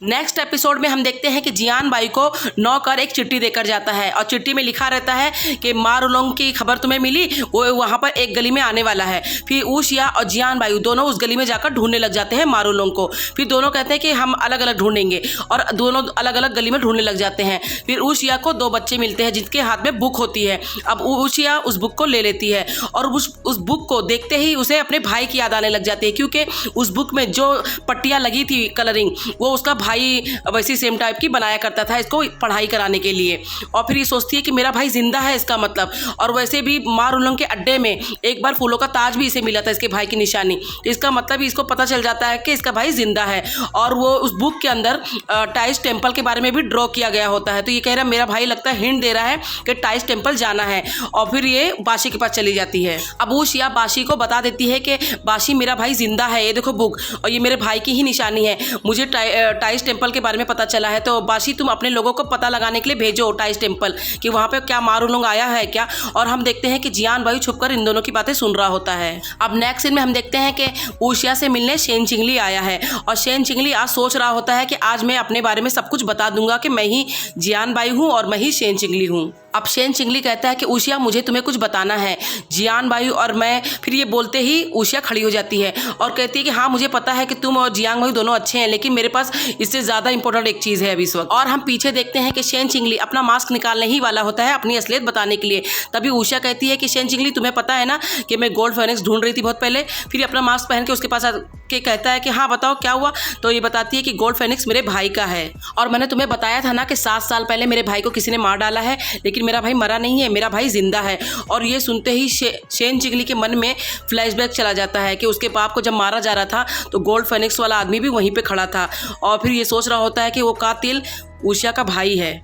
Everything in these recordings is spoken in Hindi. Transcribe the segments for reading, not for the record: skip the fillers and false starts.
नेक्स्ट एपिसोड में हम देखते हैं कि जियान बाई को नौकर एक चिट्ठी देकर जाता है और चिट्ठी में लिखा रहता है कि मारुलोंग की खबर तुम्हें मिली, वो वहाँ पर एक गली में आने वाला है। फिर ऊशिया और जियान बाई दोनों उस गली में जाकर ढूंढने लग जाते हैं मारुलोंग को। फिर दोनों कहते हैं कि हम अलग अलग ढूंढेंगे और दोनों अलग अलग गली में ढूंढने लग जाते हैं। फिर ऊशिया को 2 बच्चे मिलते हैं जिनके हाथ में बुक होती है। अब ऊशिया उस बुक को ले लेती है और उस बुक को देखते ही उसे अपने भाई की याद आने लग जाती है, क्योंकि उस बुक में जो पट्टियाँ लगी थी कलरिंग, वो उसका भाई वैसी सेम टाइप की बनाया करता था इसको पढ़ाई कराने के लिए। और फिर ये सोचती है कि मेरा भाई जिंदा है इसका मतलब। और वैसे भी मारुलोंग के अड्डे में एक बार फूलों का ताज भी इसे मिला था इसके भाई की निशानी, तो इसका मतलब इसको पता चल जाता है कि इसका भाई जिंदा है। और वो उस बुक के अंदर टाइस टेम्पल के बारे में भी ड्रॉ किया गया होता है। तो ये कह रहा है मेरा भाई लगता है हिंट दे रहा है कि टाइस टेम्पल जाना है। और फिर ये बाशी के पास चली जाती है। अब ऊशिया बाशी को बता देती है कि बाशी मेरा भाई जिंदा है, ये देखो बुक, और ये मेरे भाई की ही निशानी है, मुझे टाइस टेम्पल के बारे में पता चला है। तो बाशी तुम अपने लोगों को पता लगाने के लिए भेजो टाइस टेम्पल कि वहाँ पे क्या मारुलोंग आया है क्या। और हम देखते हैं कि जियान बाई छुपकर इन दोनों की बातें सुन रहा होता है। अब नेक्स्ट सीन में हम देखते हैं कि ऊशिया से मिलने शेन चिंगली आया है और शेन चिंगली आज सोच रहा होता है कि आज मैं अपने बारे में सब कुछ बता दूंगा कि मैं ही जियान बाई हूँ और मैं ही शेन चिंगली हूँ। अब शेन चिंगली कहता है कि ऊशिया मुझे तुम्हें कुछ बताना है, जियान बाई और मैं। फिर ये बोलते ही ऊशिया खड़ी हो जाती है और कहती है कि हाँ मुझे पता है कि तुम और जियांग बाई दोनों अच्छे हैं, लेकिन मेरे पास इससे ज़्यादा इंपॉर्टेंट एक चीज़ है अभी इस वक्त। और हम पीछे देखते हैं कि शेन चिंगली अपना मास्क निकालने ही वाला होता है अपनी असलियत बताने के लिए। तभी ऊशिया कहती है कि शेन चिंगली तुम्हें पता है ना कि मैं गोल्ड फेनिक्स ढूंढ रही थी बहुत पहले। फिर अपना मास्क पहन के उसके पास के कहता है कि हाँ बताओ क्या हुआ। तो ये बताती है कि गोल्ड फेनिक्स मेरे भाई का है और मैंने तुम्हें बताया था ना कि 7 साल पहले मेरे भाई को किसी ने मार डाला है, लेकिन मेरा भाई मरा नहीं है, मेरा भाई जिंदा है। और ये सुनते ही शेन चिंगली के मन में फ्लैशबैक चला जाता है कि उसके बाप को जब मारा जा रहा था तो गोल्ड फेनिक्स वाला आदमी भी वहीं पे खड़ा था। और फिर ये सोच रहा होता है कि वो कातिल ऊशिया का भाई है।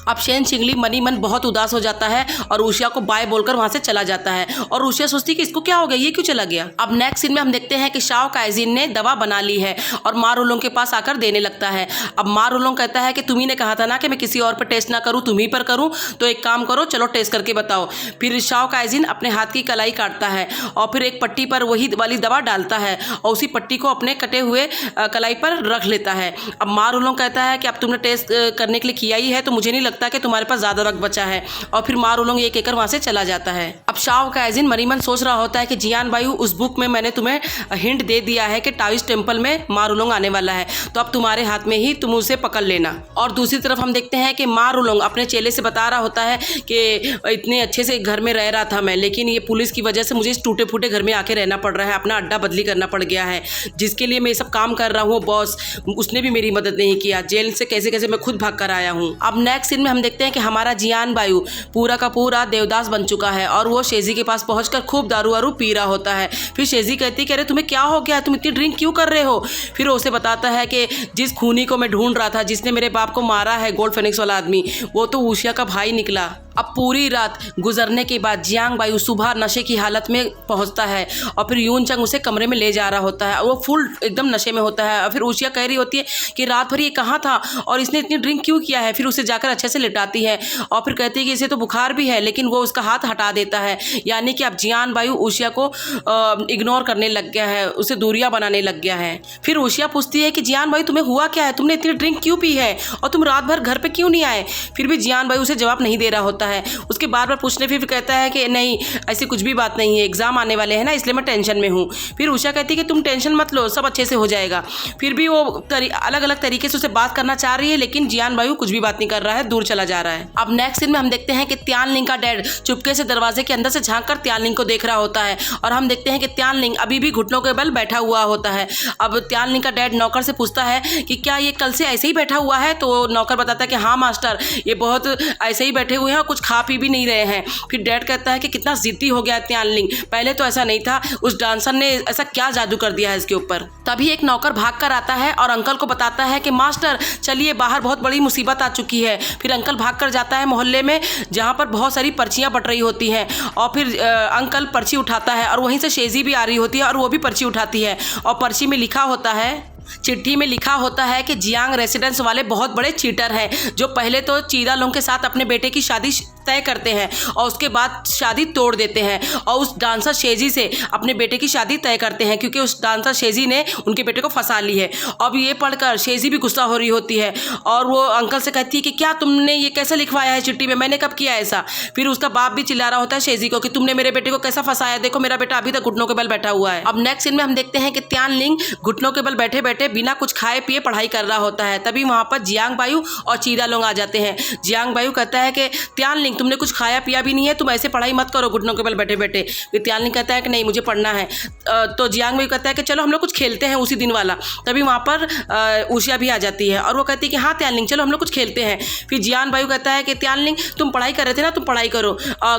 अब शेन चिंगली मनी मन बहुत उदास हो जाता है और ऊशिया को बाय बोलकर वहां से चला जाता है। और ऊशिया सोचती है कि इसको क्या हो गया, ये क्यों चला गया। अब नेक्स्ट सीन में हम देखते हैं कि शाओ काइजिन ने दवा बना ली है और मारुलोंग के पास आकर देने लगता है। अब मारुलोंग कहता है कि तुम्ही ने कहा था ना कि मैं किसी और पर टेस्ट ना करूँ, तुम्ही पर करूँ, तो एक काम करो चलो टेस्ट करके बताओ। फिर शाओ काइजिन अपने हाथ की कलाई काटता है और फिर एक पट्टी पर वही वाली दवा डालता है और उसी पट्टी को अपने कटे हुए कलाई पर रख लेता है। अब मारुलोंग कहता है कि अब तुमने टेस्ट करने के लिए किया ही है तो मुझे नहीं लगता कि तुम्हारे पास ज्यादा रक्त बचा है। और फिर मारुलोंग ये कहकर वहां से चला जाता है। अब शाओ काइजिन मरीमन सोच रहा होता है कि जियान बाई उस बुक में मैंने तुम्हें हिंट दे दिया है कि टाइस टेम्पल में मारुलोंग आने वाला है, तो अब तुम्हारे हाथ में ही तुम उसे पकड़ लेना। और दूसरी तरफ हम देखते हैं कि मारुलोंग अपने चेले से बता रहा होता है कि इतने अच्छे से घर में रह रहा था मैं, लेकिन ये पुलिस की वजह से मुझे इस टूटे फूटे घर में आके रहना पड़ रहा है, अपना अड्डा बदली करना पड़ गया है, जिसके लिए मैं ये सब काम कर रहा हूँ। बॉस उसने भी मेरी मदद नहीं किया, जेल से कैसे कैसे मैं खुद भाग कर आया हूँ। अब नेक्स्ट सीन में हम देखते हैं कि हमारा जियान बाई पूरा का पूरा देवदास बन चुका है और वो शेजी के पास पहुंचकर खूब दारू वारू पी रहा होता है। फिर शेजी कहती है कि अरे तुम्हें क्या हो गया, तुम इतनी ड्रिंक क्यों कर रहे हो। फिर उसे बताता है कि जिस खूनी को मैं ढूंढ रहा था, जिसने मेरे बाप को मारा है, गोल्ड फेनिक्स वाला आदमी, वो तो ऊशिया का भाई निकला। अब पूरी रात गुजरने के बाद जियांग बाई सुबह नशे की हालत में पहुंचता है और फिर यून चंग उसे कमरे में ले जा रहा होता है और वो फुल एकदम नशे में होता है। और फिर ऊशिया कह रही होती है कि रात भर ये कहाँ था और इसने इतनी ड्रिंक क्यों किया है। फिर उसे जाकर अच्छे से लिटाती है और फिर कहती है कि इसे तो बुखार भी है, लेकिन वो उसका हाथ हटा देता है। यानी कि अब जियान बाई ऊशिया को इग्नोर करने लग गया है, उसे दूरियां बनाने लग गया है। फिर ऊशिया पूछती है कि जियान बाई तुम्हें हुआ क्या है, तुमने इतनी ड्रिंक क्यों पी है और तुम रात भर घर पे क्यों नहीं आए। फिर भी जियान बाई उसे जवाब नहीं दे रहा होता है। उसके बार बार पूछने फिर कहता है कि नहीं ऐसी कुछ भी बात नहीं है, एग्जाम आने वाले हैं ना इसलिए मैं टेंशन में हूँ। फिर ऊशिया कहती है कि तुम टेंशन मत लो, सब अच्छे से हो जाएगा। फिर भी वो अलग अलग तरीके से उसे बात करना चाह रही है, लेकिन जियान बाई कुछ भी बात नहीं कर रहा है, दूर चला जा रहा है। अब नेक्स्ट सीन में हम देखते हैं कि त्यानलिंग का डैड चुपके से दरवाजे के अंदर से झांककर त्यानलिंग को देख रहा होता है और हम देखते हैं कि त्यानलिंग अभी भी घुटनों के बल बैठा हुआ होता है। अब त्यानलिंग का डैड नौकर से पूछता है कि क्या ये कल से ऐसे ही बैठा हुआ है। तो नौकर बताता है कि हाँ मास्टर, ये बहुत ऐसे ही बैठे हुए हैं और कुछ खा पी भी नहीं रहे हैं। फिर डैड कहता है कि कितना जिद्दी हो गया त्यानलिंग, पहले तो ऐसा नहीं था, उस डांसर ने ऐसा क्या जादू कर दिया है इसके ऊपर। तभी एक नौकर भाग कर आता है और अंकल को बताता है कि मास्टर चलिए बाहर बहुत बड़ी मुसीबत आ चुकी है। फिर अंकल भाग कर जाता है मोहल्ले में जहाँ पर बहुत सारी पर्चियाँ बट रही होती हैं और फिर अंकल पर्ची उठाता है और वहीं से शेजी भी आ रही होती है और वो भी पर्ची उठाती है और पर्ची में लिखा होता है, चिट्ठी में लिखा होता है कि जियांग रेसिडेंस वाले बहुत बड़े चीटर हैं जो पहले तो चीदालोंग के साथ अपने बेटे की शादी तय करते हैं और उसके बाद शादी तोड़ देते हैं और उस डांसर शेजी से अपने बेटे की शादी तय करते हैं, क्योंकि उस डांसर शेजी ने उनके बेटे को फंसा ली है। अब ये पढ़कर शेजी भी गुस्सा हो रही होती है और वो अंकल से कहती है कि क्या तुमने ये कैसे लिखवाया है चिट्ठी में, मैंने कब किया ऐसा। फिर उसका बाप भी चिल्ला रहा होता है शेजी को कि तुमने मेरे बेटे को कैसा फंसाया, देखो मेरा बेटा अभी तक घुटनों के बल बैठा हुआ है। अब नेक्स्ट सीन में हम देखते हैं कि त्यानलिंग घुटनों के बल बैठे बैठे बिना कुछ खाए पिए पढ़ाई कर रहा होता है। तभी वहां पर जियांग बायू और चीदालोंग आ जाते हैं। जियांग बायू कहता है कि त्यानलिंग तुमने कुछ खाया पिया भी नहीं है, तुम ऐसे पढ़ाई मत करो घुटनों के बल बैठे बैठे। फिर त्यानलिंग कहता है कि नहीं मुझे पढ़ना है। तो जियांग बायू कहता है कि चलो हम लोग कुछ खेलते हैं उसी दिन वाला। तभी वहाँ पर ऊशिया भी आ जाती है और वो कहती है कि हाँ त्यानलिंग चलो हम लोग कुछ खेलते हैं। फिर जियान बायू कहता है कि त्यानलिंग तुम पढ़ाई कर रहे थे ना, तुम पढ़ाई करो,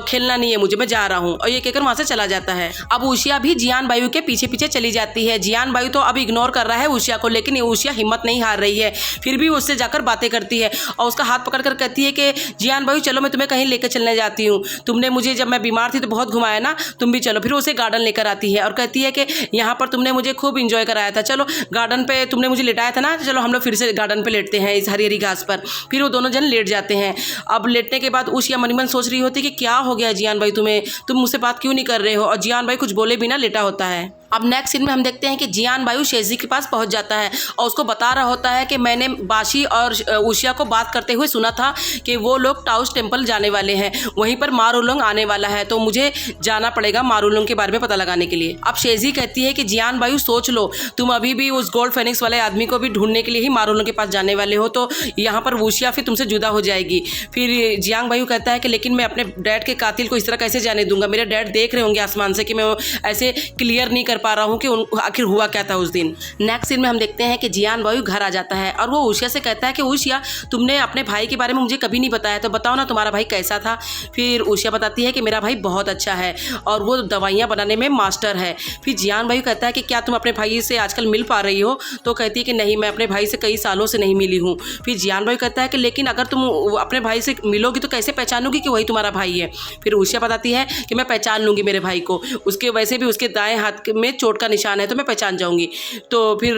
खेलना नहीं है मुझे, मैं जा रहा हूँ। और ये कहकर वहाँ से चला जाता है। अब ऊशिया भी जियान बायू के पीछे पीछे चली जाती है। जियान बायू तो अब इग्नोर कर रहा है ऊशिया को, लेकिन ऊशिया हिम्मत नहीं हार रही है। फिर भी उससे जाकर बातें करती है और उसका हाथ पकड़ कर कहती है कि जियान बायू चलो मैं तुम्हें कहीं लेकर चलने जाती हूँ, तुमने मुझे जब मैं बीमार थी तो बहुत घुमाया ना, तुम भी चलो। फिर उसे गार्डन लेकर आती है और कहती है कि यहाँ पर तुमने मुझे खूब इंजॉय कराया था, चलो गार्डन पे तुमने मुझे लेटाया था ना, चलो हम लोग फिर से गार्डन पे लेटते हैं इस हरी हरी घास पर। फिर वो दोनों जन लेट जाते हैं। अब लेटने के बाद ऊशिया मन ही मन सोच रही होती कि क्या हो गया जियान भाई तुम्हें, तुम मुझसे बात क्यों नहीं कर रहे हो। और जियान भाई कुछ बोले बिना लेटा होता है। अब नेक्स्ट सीन में हम देखते हैं कि जियान बायू शेजी के पास पहुंच जाता है और उसको बता रहा होता है कि मैंने बाशी और ऊशिया को बात करते हुए सुना था कि वो लोग टाउस टेम्पल जाने वाले हैं, वहीं पर मारुलोंग आने वाला है, तो मुझे जाना पड़ेगा मारुलोंग के बारे में पता लगाने के लिए। अब शेजी कहती है कि जियान बायू सोच लो, तुम अभी भी उस गोल्ड फेनिक्स वाले आदमी को भी ढूंढने के लिए ही मारुलोंग के पास जाने वाले हो, तो यहाँ पर ऊशिया फिर तुमसे जुदा हो जाएगी। फिर जियांग बायू कहता है कि लेकिन मैं अपने डैड के कातिल को इस तरह कैसे जाने दूंगा, मेरे डैड देख रहे होंगे आसमान से कि मैं ऐसे क्लियर नहीं कर पा रहा हूँ कि आखिर हुआ क्या था उस दिन। नेक्स्ट सीन में हम देखते हैं कि जियान बायू घर आ जाता है और वो ऊशिया से कहता है कि ऊशिया तुमने अपने भाई के बारे में मुझे कभी नहीं बताया, तो बताओ ना तुम्हारा भाई कैसा था। फिर ऊशिया बताती है कि मेरा भाई बहुत अच्छा है और वो दवाइयाँ बनाने में मास्टर है। फिर जियान बायू कहता है कि क्या तुम अपने भाई से आजकल मिल पा रही हो, तो कहती है कि नहीं मैं अपने भाई से कई सालों से नहीं मिली हूँ। फिर जियान बायू कहता है कि लेकिन अगर तुम अपने भाई से मिलोगी तो कैसे पहचानोगी कि वही तुम्हारा भाई है। फिर ऊशिया बताती है कि मैं पहचान लूँगी मेरे भाई को, उसके वैसे भी उसके दाएं हाथ में चोट का निशान है तो मैं पहचान जाऊंगी। तो फिर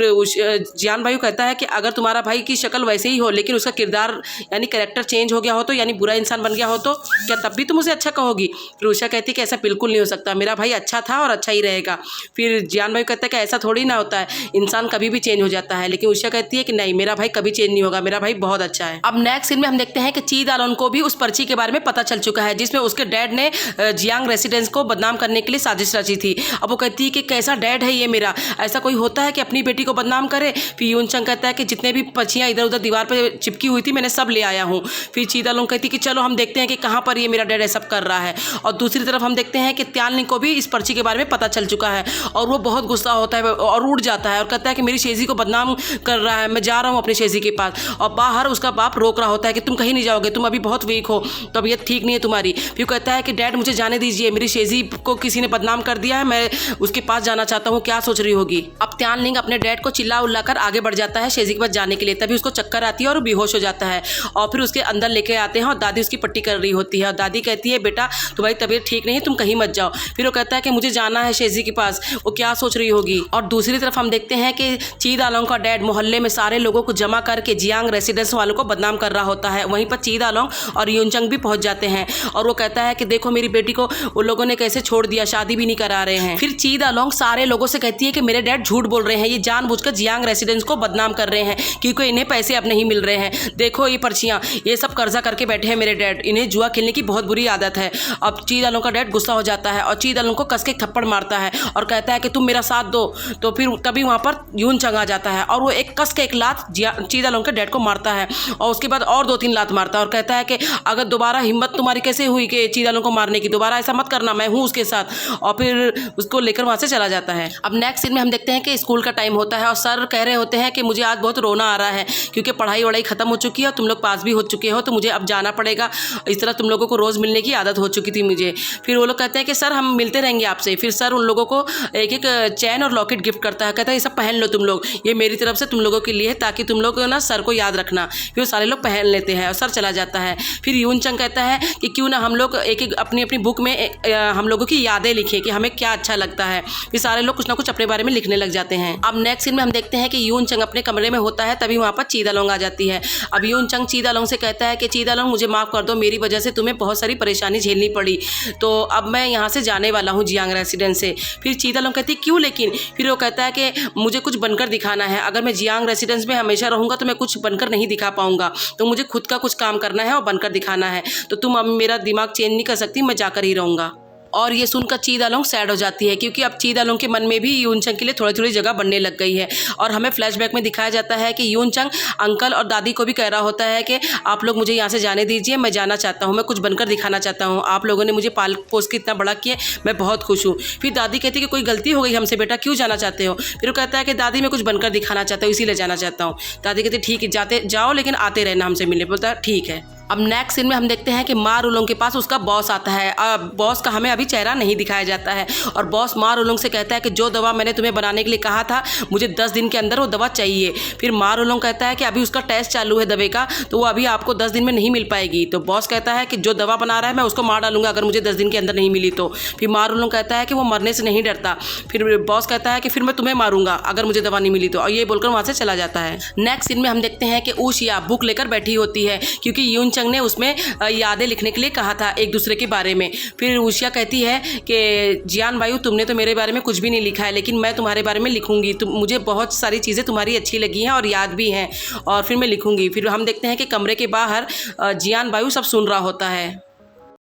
जियान बायू कहता है कि अगर तुम्हारा भाई की शक्ल वैसे ही हो लेकिन उसका किरदार यानी कैरेक्टर चेंज हो गया हो, तो यानी बुरा इंसान बन गया हो, तो क्या तब भी तुम उसे अच्छा कहोगी। फिर ऊशिया कहती है कि ऐसा बिल्कुल नहीं हो सकता, मेरा भाई अच्छा था और अच्छा ही रहेगा। फिर जियान बायू कहता है कि ऐसा थोड़ी ना होता है, इंसान कभी भी चेंज हो जाता है। लेकिन ऊशिया कहती है कि नहीं मेरा भाई कभी चेंज नहीं होगा, मेरा भाई बहुत अच्छा है। अब नेक्स्ट सीन में हम देखते हैं कि चीदालोंग को भी उस पर्ची के बारे में पता चल चुका है जिसमें उसके डैड ने जियांग रेसिडेंस को बदनाम करने के लिए साजिश रची थी। अब वो कहती है कि कैसा डैड है ये मेरा, ऐसा कोई होता है कि अपनी बेटी को बदनाम करे। फिर यूनचंग कहता है कि जितने भी पर्चियाँ इधर उधर दीवार पर चिपकी हुई थी मैंने सब ले आया हूँ। फिर चीदालोंग कहती है कि चलो हम देखते हैं कि कहाँ पर ये मेरा डैड सब कर रहा है। और दूसरी तरफ हम देखते हैं कि त्यानलिंग को भी इस पर्ची के बारे में पता चल चुका है और वो बहुत गुस्सा होता है और उड़ जाता है और कहता है कि मेरी शेजी को बदनाम कर रहा है, मैं जा रहा हूँ अपनी शेजी के पास। और बाहर उसका बाप रोक रहा होता है कि तुम कहीं नहीं जाओगे, तुम अभी बहुत वीक हो, तबीयत ठीक नहीं है तुम्हारी। फिर कहता है कि डैड मुझे जाने दीजिए, मेरी शेजी को किसी ने बदनाम कर दिया है, मैं उसके पास जाना चाहता हूँ, क्या सोच रही होगी। अब त्यानलिंग अपने डैड को चिल्ला उल्ला कर आगे बढ़ जाता है शेजी के पास जाने के लिए। तभी उसको चक्कर आती है और वो बेहोश हो जाता है और फिर उसके अंदर लेके आते हैं और दादी उसकी पट्टी कर रही होती है और दादी कहती है बेटा तुम्हारी तबीयत ठीक नहीं है, तुम कहीं मत जाओ। फिर वो कहता है कि मुझे जाना है शेजी के पास, वो क्या सोच रही होगी। और दूसरी तरफ हम देखते हैं कि चीदालोंग का डैड मोहल्ले में सारे लोगों को जमा करके जियांग रेसिडेंस वालों को बदनाम कर रहा होता है। वहीं पर चीदालोंग और यूनचंग भी पहुंच जाते हैं और वो कहता है कि देखो मेरी बेटी को उन लोगों ने कैसे छोड़ दिया, शादी भी नहीं करा रहे हैं। फिर चीदालोंग सारे लोगों से कहती है कि मेरे डैड झूठ बोल रहे हैं, ये जानबूझकर जियांग रेसिडेंस को बदनाम कर रहे हैं क्योंकि इन्हें पैसे अब नहीं मिल रहे हैं। देखो ये पर्चियां, ये सब कर्जा करके बैठे हैं मेरे डैड, इन्हें जुआ खेलने की बहुत बुरी आदत है। अब चीदालोंग का डैड गुस्सा हो जाता है और चीदालोंग को कस के थप्पड़ मारता है और कहता है कि तुम मेरा साथ दो। तो फिर तभी वहाँ पर यूनचंग आ जाता है और वो एक कस के एक लात चीदालोंग के डैड को मारता है और उसके बाद और 2-3 लात मारता है और कहता है कि अगर दोबारा हिम्मत तुम्हारी कैसे हुई कि चीदालोंग को मारने की, दोबारा ऐसा मत करना, मैं हूँ उसके साथ। और फिर उसको लेकर वहाँ से चला जाता है। अब नेक्स्ट सीन में हम देखते हैं कि स्कूल का टाइम होता है और सर कह रहे होते हैं कि मुझे आज बहुत रोना आ रहा है क्योंकि पढ़ाई वढ़ाई खत्म हो चुकी है और तुम लोग पास भी हो चुके हो, तो मुझे अब जाना पड़ेगा। इस तरह तुम लोगों को रोज़ मिलने की आदत हो चुकी थी मुझे। फिर वो लोग कहते हैं कि सर हम मिलते रहेंगे आपसे। फिर सर उन लोगों को एक एक चैन और लॉकेट गिफ्ट करता है, कहता है ये सब पहन लो तुम लोग, ये मेरी तरफ से तुम लोगों के लिए, ताकि तुम लोग ना सर को याद रखना। फिर वो सारे लोग पहन लेते हैं और सर चला जाता है। फिर यूनचंग कहता है कि क्यों ना हम लोग एक एक अपनी अपनी बुक में हम लोगों की यादें लिखें कि हमें क्या अच्छा लगता है। फिर सारे लोग कुछ ना कुछ अपने बारे में लिखने लग जाते हैं। अब नेक्स्ट सीन में हम देखते हैं कि यून चंग अपने कमरे में होता है, तभी वहाँ पर चीदालोंग आ जाती है। अब यून चंग चीदालोंग से कहता है कि चीदालोंग मुझे माफ़ कर दो, मेरी वजह से तुम्हें बहुत सारी परेशानी झेलनी पड़ी, तो अब मैं यहाँ से जाने वाला हूँ जियांग रेसिडेंस से। फिर चीदालोंग कहती है क्यों लेकिन? फिर वो कहता है कि मुझे कुछ बनकर दिखाना है, अगर मैं जियांग रेसिडेंस में हमेशा रहूँगा तो मैं कुछ बनकर नहीं दिखा पाऊंगा, तो मुझे खुद का कुछ काम करना है और बनकर दिखाना है, तो तुम अब मेरा दिमाग चेंज नहीं कर सकती, मैं जाकर ही रहूँगा। और ये सुनकर चीदालोंग सैड हो जाती है, क्योंकि अब चीदालोंग के मन में भी यूनचंग के लिए थोड़ी थोड़ी जगह बनने लग गई है। और हमें फ्लैशबैक में दिखाया जाता है कि यूनचंग अंकल और दादी को भी कह रहा होता है कि आप लोग मुझे यहाँ से जाने दीजिए, मैं जाना चाहता हूँ, मैं कुछ बनकर दिखाना चाहता हूँ, आप लोगों ने मुझे पाल पोस के इतना बड़ा किया, मैं बहुत खुश हूँ। फिर दादी कहती है कि कोई गलती हो गई हमसे बेटा, क्यों जाना चाहते हो? फिर वो कहता है कि दादी मैं कुछ बनकर दिखाना चाहता हूँ, इसीलिए जाना चाहता हूँ। दादी कहती ठीक है जाते जाओ, लेकिन आते रहना हमसे मिलने। बोलता है ठीक है। अब नेक्स्ट सीन में हम देखते हैं कि मा रुलोंग के पास उसका बॉस आता है। बॉस का हमें अभी चेहरा नहीं दिखाया जाता है, और बॉस मा रुलोंग से कहता है कि जो दवा मैंने तुम्हें बनाने के लिए कहा था, मुझे 10 दिन के अंदर वो दवा चाहिए। फिर मा रुलोंग कहता है कि अभी उसका टेस्ट चालू है दवे का, तो वो अभी आपको 10 दिन में नहीं मिल पाएगी। तो बॉस कहता है कि जो दवा बना रहा है मैं उसको मार डालूंगा अगर मुझे 10 दिन के अंदर नहीं मिली तो। फिर मा रुलोंग कहता है कि वो मरने से नहीं डरता। फिर बॉस कहता है कि फिर मैं तुम्हें मारूंगा अगर मुझे दवा नहीं मिली तो, और ये बोलकर वहाँ से चला जाता है। नेक्स्ट सीन में हम देखते हैं कि ऊशिया बुक लेकर बैठी होती है, क्योंकि यूनचंग ने उसमें यादें लिखने के लिए कहा था एक दूसरे के बारे में। फिर ऊशिया कहती है कि जियान बायू तुमने तो मेरे बारे में कुछ भी नहीं लिखा है, लेकिन मैं तुम्हारे बारे में लिखूंगी, मुझे बहुत सारी चीज़ें तुम्हारी अच्छी लगी हैं और याद भी हैं, और फिर मैं लिखूंगी। फिर हम देखते हैं कि कमरे के बाहर जियान बायू सब सुन रहा होता है।